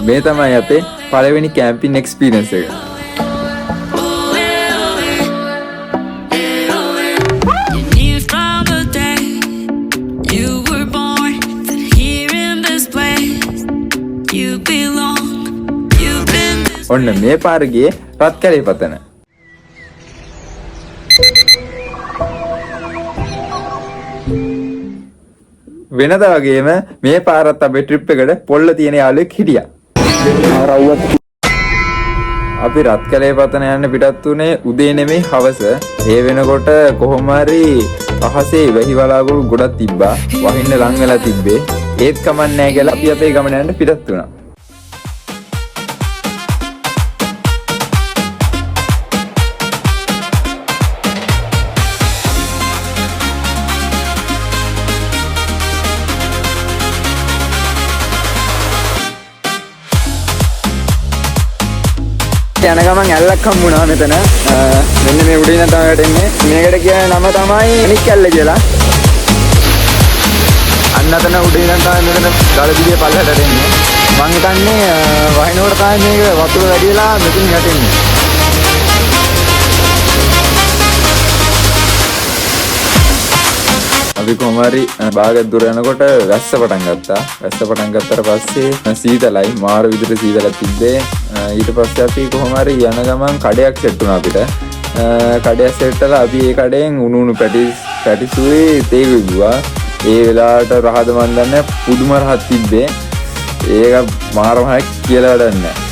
මේ තමයි අපේ පළවෙනි කැම්පින් එක්ස්පීරියන්ස් එක. ඔන්න මේ පාර ගියේ රත්කැලේ පතන. වෙනදා වගේම මේ පාරත් අපේ ට්‍රිප් එකට පොල්ල තියෙන යාළුවෙක් හිටියා. අපි රත්කැලේ පතන යන්න පිටත් උනේ උදේ නෙමෙයි හවස. ඒ වෙනකොට කොහොම හරි අහසේ වැහි වලාකුළු ගොඩක් තිබ්බා. වහින්න ලං වෙලා තිබ්බේ. ඒත් කමක් නැහැ කියලා අපි අපේ ගමන යන්න පිටත් වුණා. යන ගමන් ඇල්ලක් හම්බුණා මෙතන. මෙන්න මේ උඩින් තමයි වැටෙන්නේ. මේකට කියන නම තමයි අනික් ඇල්ල කියලා. අන්න අතන උඩින් තමයි මෙතන ගලදිගේ පල්ලට වැටෙන්නේ. මං හිතන්නේ වහිනකොට තමයි මේක වතුර වැඩි වෙලා මෙතන වැටෙන්නේ. අපි කොහොම හරි භාගයක් දුර යනකොට වැස්ස පටන් ගත්තා. වැස්ස පටන් ගත්තට පස්සේ සීතලයි මාර විදිහට සීතලක් තිබ්බේ. ඊට පස්සේ අපි කොහොම හරි යන ගමන් කඩයක් සෙට් වුණා අපිට. කඩයක් සෙට් කරලා අපි ඒ කඩෙන් උණු පැටිසුවේ තේ ගිහුවා. ඒ වෙලාවට රහද මන් දන්නේ පුදුම රහක් තිබ්බේ. ඒක මාරම හයක් කියලා වැඩක් නැහැ.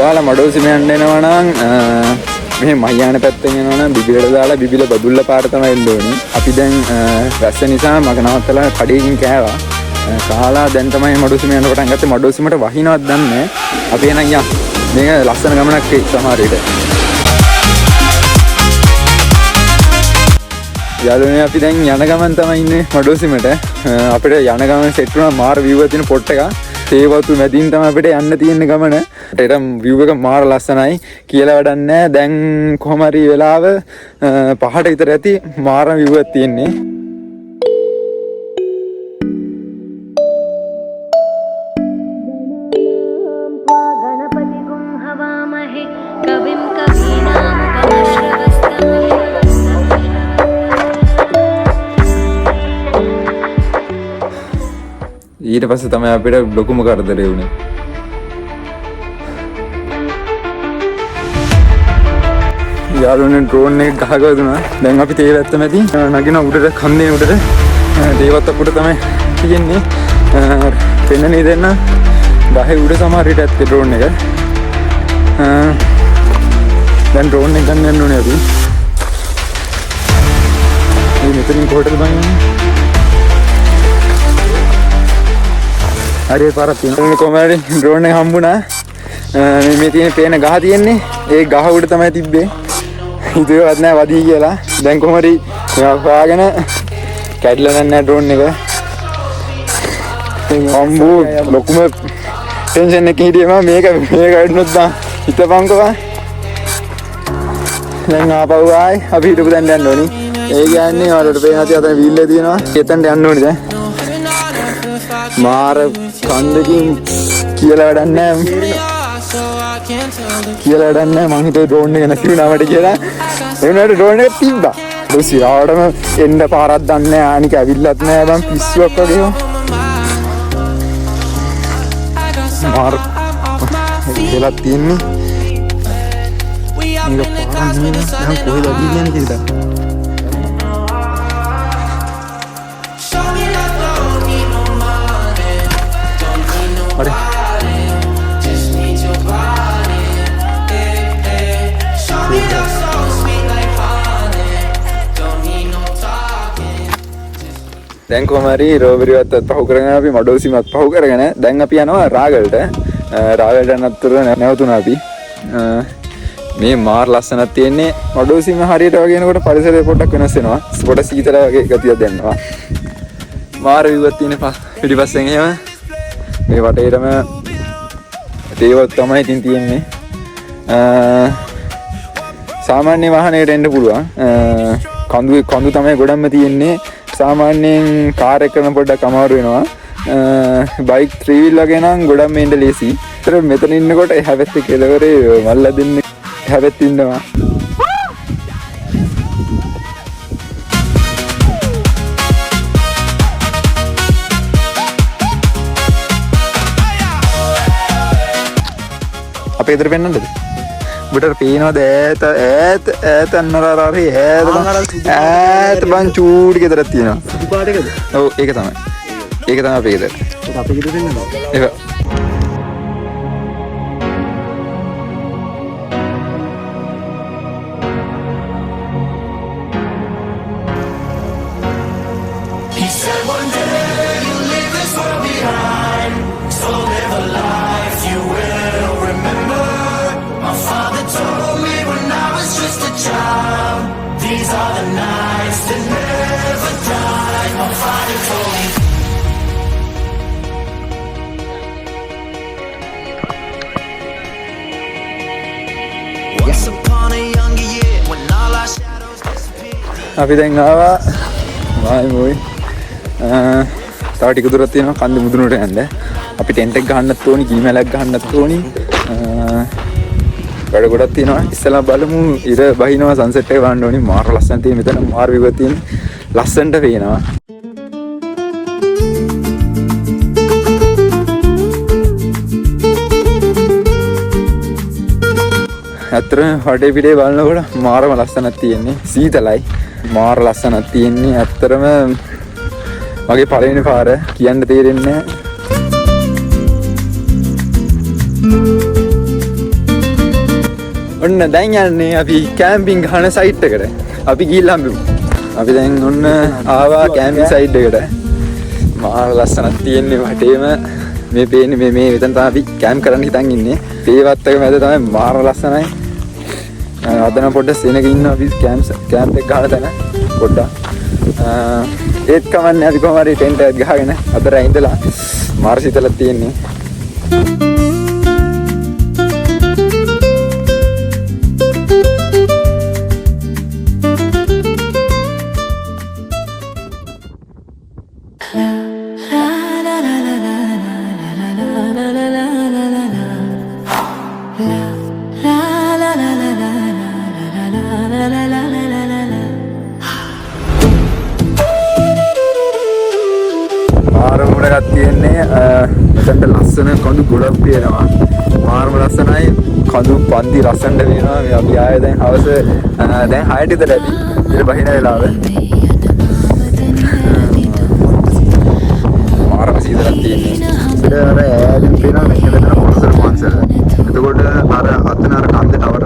ඔයාලා මඩෝසිම යන්න එනවා නම් මේ මහියාන පැත්තෙන් යනවා නම් බිබිලට දාලා බිබිල බදුල්ල පාර තමයි එන්න ඕනේ. අපි දැන් වැස්ස නිසා මග නවත්තලා කඩේකින් කෑවා. කාලා දැන් තමයි මඩෝසිම යන්න පටන් ගත්තේ. මඩෝසිමට වහිනවත් දන්නේ නැහැ. අපි එනන් යන්න. මේක ලස්සන ගමනක් ඒ සමහර විට. යාළුවනේ අපි දැන් යන ගමන් තමයි ඉන්නේ මඩෝසිමට. අපිට යන ගමන් සෙට් වුණා මාර view එක තියෙන පොට් එක. තේවතු මැදින් තමයි අපිට යන්න තියෙන ගමන. ඒකට view එක මාර ලස්සනයි කියලා වැඩක් නැහැ. දැන් කොහොම හරි වෙලාව 5ට විතර ඇති මාර view එකක් තියෙන්නේ. ඊට පස්සේ තමයි අපිට ලොකුම කරදරේ වුණේ. යාළුවනේ ඩ්‍රෝන් එක ගහගව දුනා. දැන් අපි තේ වැත්ත මැදි නගින උඩට කන්දේ උඩට දේවත් අපුඩ තමයි තියෙන්නේ. පෙන්නනේ දෙන්න 10 උඩ සමහර විට ඇත්තේ ඩ්‍රෝන් එක. දැන් ඩ්‍රෝන් එක ගන්න යන්න ඕනේ අපි. මේ මෙතනින් කොහෙටද බං? හරි පාරක් තියෙනවා. කොහමද ඩ්‍රෝන් එක හම්බුණා. මේ තියෙන පේන ගහ තියෙන්නේ. ඒ ගහ උඩ තමයි තිබ්බේ. හිතුවේවත් නෑ වදී කියලා. දැන් කොහමද හොයාගෙන කැඩලා නැහැ ඩ්‍රෝන් එක. අම්බෝ ලොකුම ටෙන්ෂන් එකකින් හිටියේ මම මේක වැඩනොත් දා හිතපන්කෝ. දැන් ආපහු ආයි අපි හිටපු දැන් යන්න ඕනි. ඒ කියන්නේ වලට පේන ඇති අතන වීල් එක තියෙනවා. එතනට යන්න ඕනි දැන්. මාර කන්දකින් කියලා වැඩක් නැහැ. කියලා වැඩක් නැහැ. මං හිතුවේ ඩ්‍රෝන් එක නැති වුණා මට කියලා. ඒ වුණාට ඩ්‍රෝන් එක තිබ්බා. ඊසියාවටම එන්න පාරක් දන්නේ නැහැ. අනික ඇවිල්ලත් නැහැ බං පිස්සුවක් වගේ. මාර වෙලා තියෙන්නේ. මේක පාරක් නෙමෙයි. දැන් කොහෙද අදින්නේ කියලා. හරි. දැන් කොහම හරි රෝබරිවත් පහු කරගෙන අපි මඩෝසිමත් පහු කරගෙන දැන් අපි යනවා රාගලට. රාගලට යනතුර නැවතුණා අපි. මේ මාර ලස්සනක් තියෙන්නේ. මඩෝසිම හරියට වගේ එනකොට පරිසරය පොඩ්ඩක් වෙනස් වෙනවා. පොඩ සීතල වගේ ගතියක් දැනෙනවා. මාර විවත් තියෙන පිටිපස්සෙන් එහෙම මේ වටේටම තේවත් තමයි ඉතින් තියෙන්නේ. සාමාන්‍ය වාහනයකට එන්න පුළුවන්. කඳු තමයි ගොඩක්ම තියෙන්නේ. සාමාන්‍යයෙන් කාර් එක කරන පොඩ්ඩක් අමාරු වෙනවා. බයික් 3 wheel වගේ නම් ගොඩක්ම එන්න ලේසි. ඒතර මෙතන ඉන්නකොට හැවෙත් කෙලවරේ මල්ලා දෙන්නේ හැවෙත් ඉන්නවා. අපේ ඉදිරිය පෙන්නන්නද? ඔබට පේනවද ඈත අන්නරාරේ ඈත බං චූටි ගෙදරක් තියෙනවා. සුදු පාට එකද? ඔව් ඒක තමයි. ඒක තමයි අපේ ගෙදර. ඒක අපේ ගෙදර පෙන්නනවා. ඒක අපි දැන් ආවා මායිමෝයි. තව ටික දුරක් තියෙනවා කන්ද මුදුනට යන්න. අපි ටෙන්ට් එක ගහන්නත් ඕනි, ගිනිමැලක් ගහන්නත් ඕනි. වැඩ ගොඩක් තියෙනවා. ඉස්සෙල්ලා බලමු ඉර බහිනවා සන්සෙට් එක බලන්න ඕනි. මාර ලස්සන තියෙන මෙතන මාර විව තියෙන ලස්සනට පේනවා. ඇත්තටම වටේ පිටේ බලනකොට මාරම ලස්සනක් තියෙන්නේ. සීතලයි. මාර ලස්සනක් තියෙන්නේ. ඇත්තටම මගේ පළවෙනි පාර කියන්න තේරෙන්නේ නැහැ. ඔන්න දැන් යන්නේ අපි කැම්පින් ගහන සයිට් එකට. අපි ගිහිල්ලා හම්බෙමු. අපි දැන් ඔන්න ආවා කැම්පින් සයිට් එකට. මාර ලස්සනක් තියෙන්නේ වටේම. මේ පේන්නේ මේ මෙතන තමයි අපි කැම්ප් කරන්න හිතන් ඉන්නේ. පේවත් එක මැද තමයි මාර ලස්සනයි. අදන පොඩ්ඩක් සෙනග ඉන්න අපි කැම්ප් එක ගහලා තැන පොඩ්ඩක් ඒත් කමන්නේ අපි කොහොම හරි ටෙන්ට් එකක් ගහගෙන අතර ඉඳලා මාර සීතලක් තියෙන්නේ. මාරමුණක් තියෙන්නේ මෙතනට ලස්සන කඳු ගොඩක් පේනවා. මාරම ලස්සනයි කඳු පන්දි ලස්සනට වෙනවා. මේ අපි ආයේ දැන් හවස දැන් 6ට විතර ඇති. ඉතින් බහින වෙලාව. මාරම සීතලක් තියෙන්නේ. ඉතින් අර ඈතින් පේනවා මෙතන පොළොසර පන්සල. එතකොට අර අතන අර කන්ද ටවර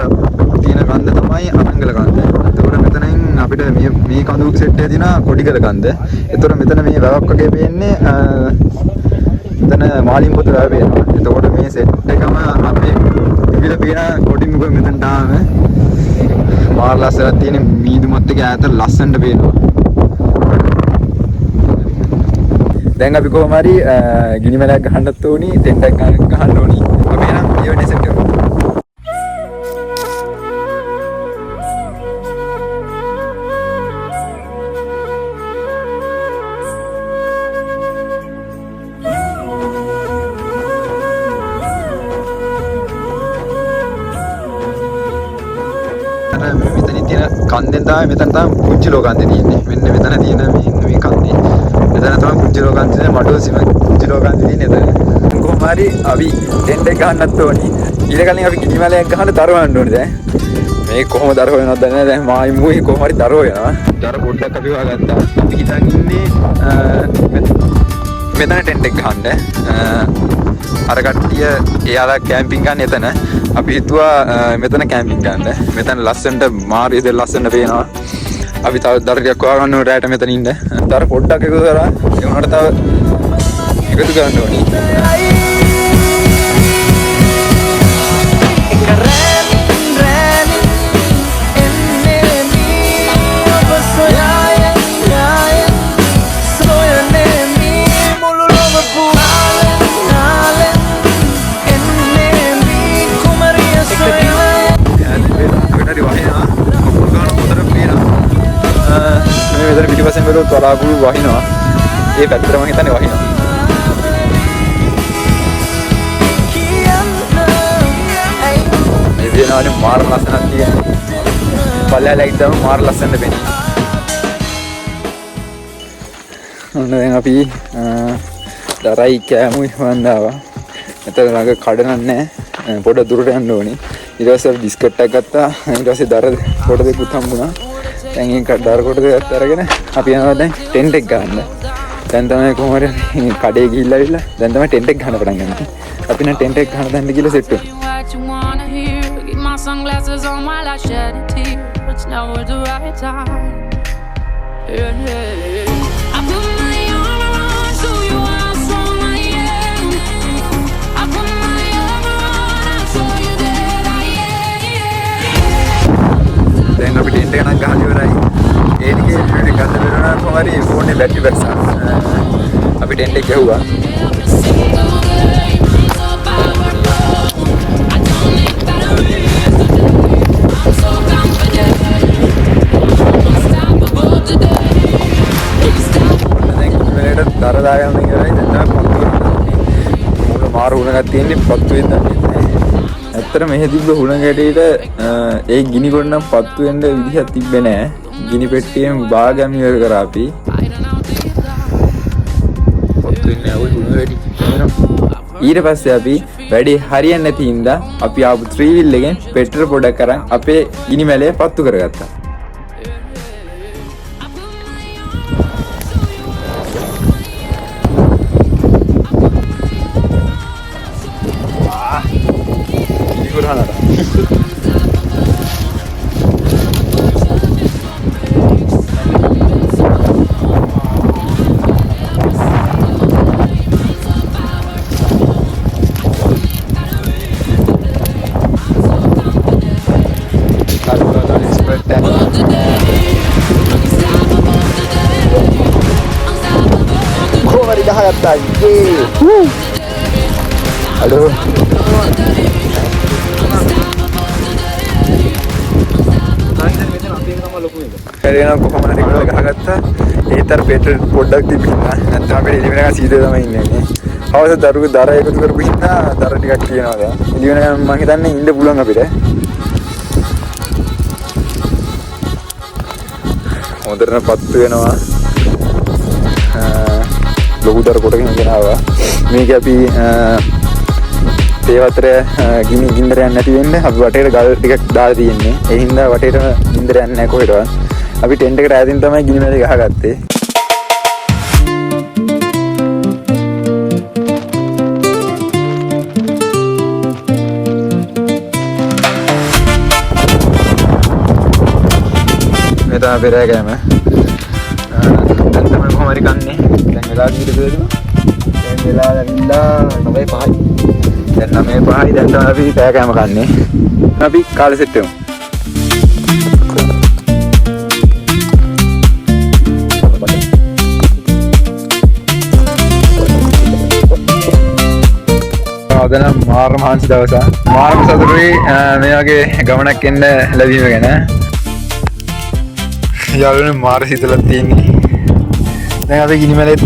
තියෙන කන්ද තමයි අමංගල කන්ද. එතකොට මෙතනින් අපිට මේ කඳු සෙට් එකේ තියෙන කොඩිකල කන්ද. එතකොට මෙතන මේ වැවක් වගේ පේන්නේ මෙතන මාලිම් පොත වැව පේනවා. එතකොට මේ සෙට් එකම අපි ඉවිල පේන කොඩින් උග මෙතනට ආව මාර ලස්සනක් තියෙන මීදුමත් එක ඈත ලස්සනට පේනවා. දැන් අපි කොහොම හරි ගිනිමැලක් ගහන්නත් ඕනි, ටෙන්ට් එකක් ගහන්න ඕනි. අපි නම් ඒ වෙනේ සෙට් කරමු. මෙතන තියෙන කන්දෙන් තමයි මෙතන තමයි පුංචි ලෝකන්දේ තියෙන්නේ. මෙන්න මෙතන තියෙන මේ කන්දේ. මෙතන තමයි පුංචි ලෝකන්දේ තියෙන මඩෝසිම පුංචි ලෝකන්දේ තියෙන්නේ එතන. කොහොම හරි අපි ටෙන්ට් එක ගහන්නත් ඕනි. ඊට කලින් අපි කිනිමැලයක් ගහන්න තරවන්න ඕනේ දැන්. මේ කොහොම දරව වෙනවද දන්නේ නැහැ. දැන් මායි මුයි කොහොම හරි දරව වෙනවා. දර පොඩ්ඩක් අපි වහගත්තා. අපි හිතන් ඉන්නේ මෙතන ටෙන්ට් එක ගහන්න. අර කට්ටිය එයාලා කැම්පින් ගන්න එතන. අපි හිතුවා මෙතන කැම්පින් ගන්න. මෙතන ලස්සනට මාරියද ලස්සනට පේනවා. අපි තව දරටියක් හොයාගන්න ඕනේ රැයට මෙතන ඉන්න. දර පොඩ්ඩක් එකතු කරා. ඒ වුණාට තව එකතු කරන්න ඕනේ. මෙතන පිටිපස්සෙන් බැලුවොත් වලාකුළු වහිනවා. ඒ පැත්තට මම හිතන්නේ වහිනවා. මේ වෙනානේ මාර ලස්සනක් තියෙනවා. පල්ලෙහා ලයිට් දාම මාර ලස්සනට පෙනේ. ඔන්න දැන් අපි දරයි කෑමුයි වන්දාවා. මෙතන ළඟ කඩනක් නැහැ. පොඩ දුරට යන්න ඕනේ. ඊට පස්සේ බිස්කට් එකක් ගත්තා. ඊට පස්සේ දර කොට දෙකක් හම්බුණා. දැන් ඒක දර කොට දෙකක් අරගෙන අපි යනවා දැන් ටෙන්ට් එක ගන්න. දැන් තමයි කොහොම හරි කඩේ ගිහිල්ලා ආවිල්ලා දැන් තමයි ටෙන්ට් එක ගන්න පටන් ගන්නේ. අපි නම් ටෙන්ට් එක ගන්න දැන් ගිහලා සෙට් වෙනවා. Sunglasses on while I shed a tear. It's never the right time. I put my arm around so you are strong I am. I put my arm around so you that I am. Then අපි tent එක නම් ගහලා ඉවරයි. ඒ ටිකේ video එක ගන්න බැරුණා කොහමරි phone එකේ battery බැස්සා. අපි ටෙන්ට් එක ගැහුවා. දරදාගෙන ඉවරයි දැන් තමයි පත්තු කරන්නේ. මොකද මාරු හුණක් තියෙන්නේ පත්තු වෙන්න නැහැ. ඇත්තට මෙහෙ තිබ්බ හුණ ගැටේට ඒ ගිනි කොට නම් පත්තු වෙන්න විදිහක් තිබ්බේ නැහැ. ගිනි පෙට්ටියෙන් භාගයම ඉවර කරා අපි. පත්තු වෙන්නේ නැහැ හුණ වැඩි. ඊට පස්සේ අපි වැඩි හරියන්නේ නැති හින්දා අපි ආපු 3 wheel එකෙන් පෙට්‍රල් පොඩක් අරන් අපේ ගිනි මැලේ පත්තු කරගත්තා. Aduh. Karena aku kemana kalau gak ඒතර පෙට්‍රල් පොඩ්ඩක් තිබුණා නැත්නම් අපේ එළිවෙනකන් සීදේ තමයි ඉන්නේ නේ. අවශ්‍ය දරුවෝ දර එකතු කරපු හින්දා දර ටිකක් කියනවා දැන්. එළිවෙනකන් මම හිතන්නේ ඉන්න පුළුවන් අපිට. හොඳටම පත්තු වෙනවා. ලොකු දර කොටගෙන ගෙනාවා. මේක අපි ඒ වතර ගිනි ගින්දර යන්නේ නැති වෙන්න අපි වටේට ගල් ටිකක් දාලා තියෙන්නේ. ඒ හින්දා වටේටම ගින්දර යන්නේ නැහැ කොහෙටවත්. අපි ටෙන්ට් එකට ඈතින් තමයි ගිනි මැද ගහගත්තේ. මේ තමයි පෙරෑගෑම. දැන් තමයි කොහොම හරි කන්නේ. දැන් වෙලා කීයද කියලා? දැන් වෙලා ඇවිල්ලා 9:05යි. දැන් 9:05යි දැන් තමයි අපි පෙරෑගෑම කන්නේ. අපි කාලේ සෙට් වෙමු. අදනම් මාර මහන්සි දවසක්. මාරම සතුටුයි මේ වගේ ගමනක් එන්න ලැබීම ගැන. යාළුවනේ මාර හිතලා තියෙන්නේ. දැන් අපි ගිනිමැලෙත්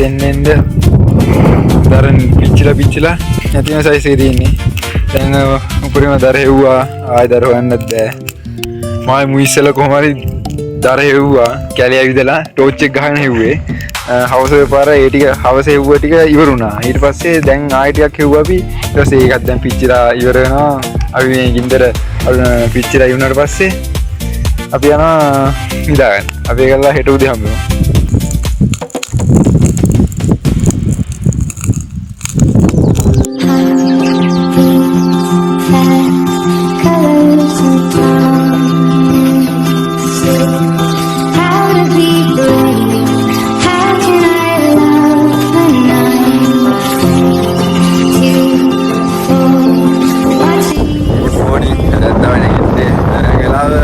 එන්න දරන් පිච්චිලා නැතිම සයිස් එකේ තියෙන්නේ. දැන් උපරිම දර හෙව්වා. ආයෙ දර හොයන්නත් බෑ. මායි මුයිස්සල කොහොම හරි දර හෙව්වා. කැලේ ඇවිදලා ටෝච් එක ගහගෙන හෙව්වේ. හවසේ පාර ඒ ටික හවසේ හෙව්ව ටික ඉවරුණා. ඊට පස්සේ දැන් ආයෙ ටිකක් හෙව්වා අපි. ඊට පස්සේ ඒකත් දැන් පිච්චිලා ඉවර වෙනවා. අපි මේ ගින්දර පිච්චිලා ඉවරනට පස්සේ අපි යනවා නිදාගන්න. අපි ඒකලා හෙට උදේ හම්බෙමු.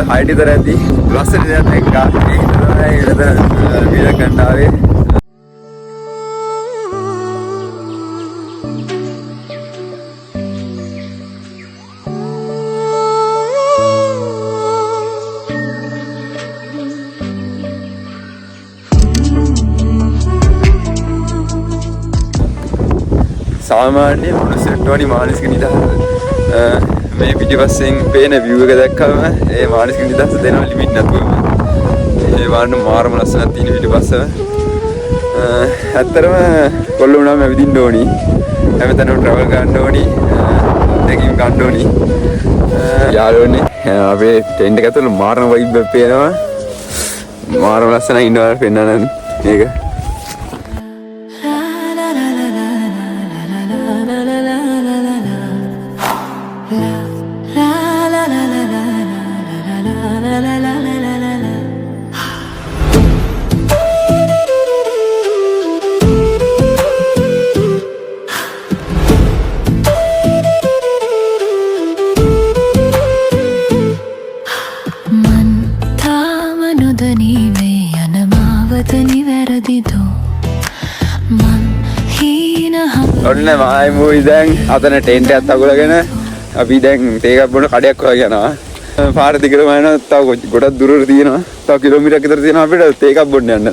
हाइट इधर रहती लॉस से जाते हैं काफी इधर मेरा कंटावे සාමාන්‍ය මනුස්සයෙක්ට වඩා මානසික නිදහස මේ පිටිපස්සෙන් පේන view එක දැක්කම ඒ මානසික නිදහස දෙනවා ලිමිට් නැතුවම. ඒ වань මාරම ලස්සනක් තියෙන පිටිපස්ස. ඇත්තටම කොල්ල වුණාම ඇවිදින්න ඕනි. හැමතැනම travel ගන්න ඕනි. දෙකින් ගන්න ඕනි. යාළුවනේ අපේ ටෙන්ට් එක ඇතුළේ මාරම vibe එකක් පේනවා. මාරම ලස්සනයි ඉන්නවා පෙන්නන්න මේක. ඔන්න මායි මූයි දැන් අතන ටෙන්ට් එකක් අගලගෙන අපි දැන් තේ එකක් බොන කඩයක් හොයා යනවා. පාර දිගටම යනවා. තව ගොඩක් දුරට තියෙනවා. තව කිලෝමීටරයක් විතර තියෙනවා අපිට තේ එකක් බොන්න යන්න.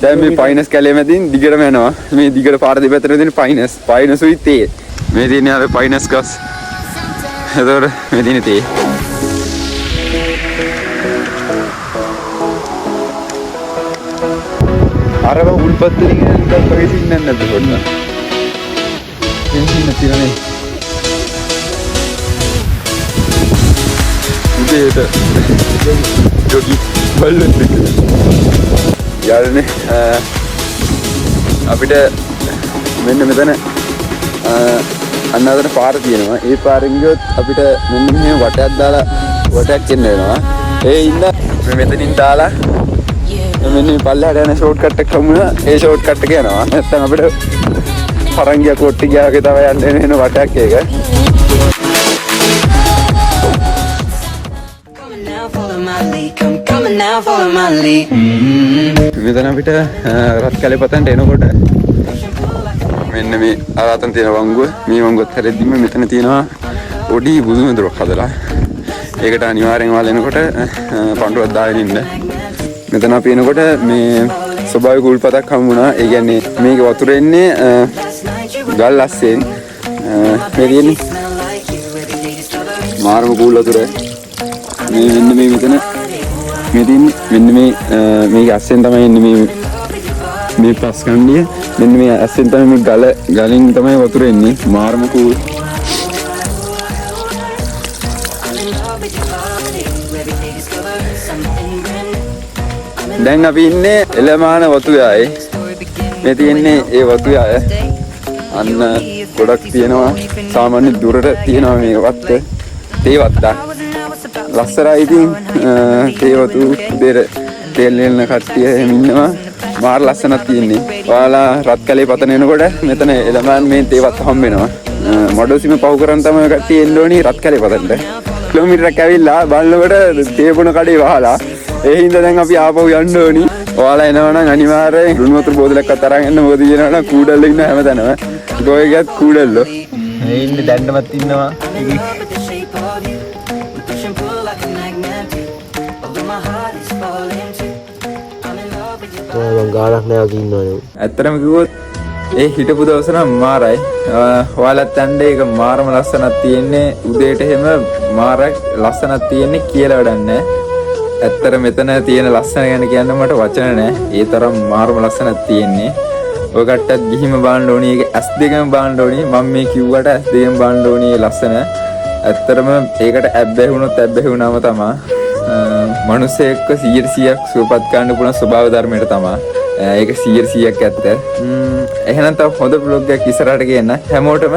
දැන් මේ පයිනස් කැලේ මැදින් දිගටම යනවා. මේ දිගට පාර දෙපැත්තට තියෙන පයිනසුයි තේ. මේ තියෙන අර පයිනස් ගස්. එතකොට මේ තියෙන තේ. අරව උල්පත්තේ ඉන්න කවි සින්නන්න නැද්ද පොන්න. එන්ජින් නැතිනේ. උදේට ජොගි බල්ලෙක් යාළුවනේ අපිට මෙන්න මෙතන අන්නතර පාර තියෙනවා. ඒ පාරෙන් ගියොත් අපිට මෙන්න මෙහෙම වටයක් දාලා වටයක් එන්න වෙනවා. ඒ ඉන්න මෙතනින් දාලා මෙන්න මේ පල්ලෙහාට යන ෂෝට් කට් එක හමුනා. ඒ ෂෝට් කට් එක යනවා. නැත්නම් අපිට පරංගිය කොට්ටි ගියාගේ තව යන්න වෙන වටයක් ඒක. මෙතන අපිට රත් කැලේ පතන්ට එනකොට මෙන්න මේ අරතන් තියෙන වංගුව මේ වංගුවත් හැරෙද්දිම මෙතන තියෙනවා පොඩි බුදුමෙදුරක් හදලා. ඒකට අනිවාර්යෙන් වල එනකොට පඬුවක් දාගෙන ඉන්න. මෙතන අපි එනකොට මේ ස්වභාවික උල්පතක් හම්බුණා. ඒ කියන්නේ මේක වතුර එන්නේ ගල් අස්සෙන්. මේ තියෙන්නේ මාරම කූල් වතුර. මේ මෙන්න මේ මෙතන මේ තියෙන්නේ මෙන්න මේක අස්සෙන් තමයි එන්නේ මේ පස් කණ්ඩිය. මෙන්න මේ අස්සෙන් තමයි මේ ගලින් තමයි වතුර එන්නේ. මාරම කූල්. දැන් අපි ඉන්නේ එළමාන වතුයායේ. මේ තියෙන්නේ ඒ වතුයාය. අන්න ගොඩක් තියෙනවා. සාමාන්‍ය දුරට තියෙනවා මේ වත්ත. තේ වත්ත. ලස්සරයි ඉතින් තේ වතු දෙර තෙල් නෙලන කට්ටිය එහෙම ඉන්නවා. මාර ලස්සනක් තියෙන්නේ. ඔයාලා රත් කැලේ පතන එනකොට මෙතන එළමාන මේ තේ වත්ත හම්බ වෙනවා. මඩෝසිම පහු කරන් තමයි කට්ටිය එන්න ඕනි රත් කැලේ පතන්න. කිලෝමීටරයක් ඇවිල්ලා බලනකොට තේ බොන කඩේ වහලා ඒ හින්දා දැන් අපි ආපහු යන්න ඕනි. ඔයාලා එනවනම් අනිවාර්යෙන් ලුණු වතුර බෝතලයක් අතරන් එන්න. මොකද කියනවනම් කූඩල්ල ඉන්න හැමතැනම. ගෝයගත් කූඩල්ලෝ. මේ ඉන්නේ දැන්නමත් ඉන්නවා. මම ගානක් නෑ කින්නවනේ. ඇත්තටම කිව්වොත් ඒ හිටපු දවස නම් මාරයි. ඔයාලත් යන්න ඒක මාරම ලස්සනක් තියෙන්නේ. උදේට එහෙම මාර ලස්සනක් තියෙන්නේ කියලා වැඩක් නෑ. ඇත්තට මෙතන තියෙන ලස්සන ගැන කියන්න මට වචන නෑ. ඒ තරම් මාරම ලස්සනක් තියෙන්නේ. ඔය කට්ටත් ගිහිම බලන්න ඕනි. ඒක S2ම බලන්න ඕනි. මම මේ කිව්වට S2ම බලන්න ඕනි ඒ ලස්සන. ඇත්තටම ඒකට ඇබ්බැහි වුණොත් ඇබ්බැහි වුණාම තමයි මනුස්සයෙක්ව 100%ක් සුවපත් කරන්න පුළුවන් ස්වභාව ධර්මයට තමයි. ඒක 100%ක් ඇත්ත. එහෙනම් තව හොඳ බ්ලොග් එකක් ඉස්සරහට ගේන්න. හැමෝටම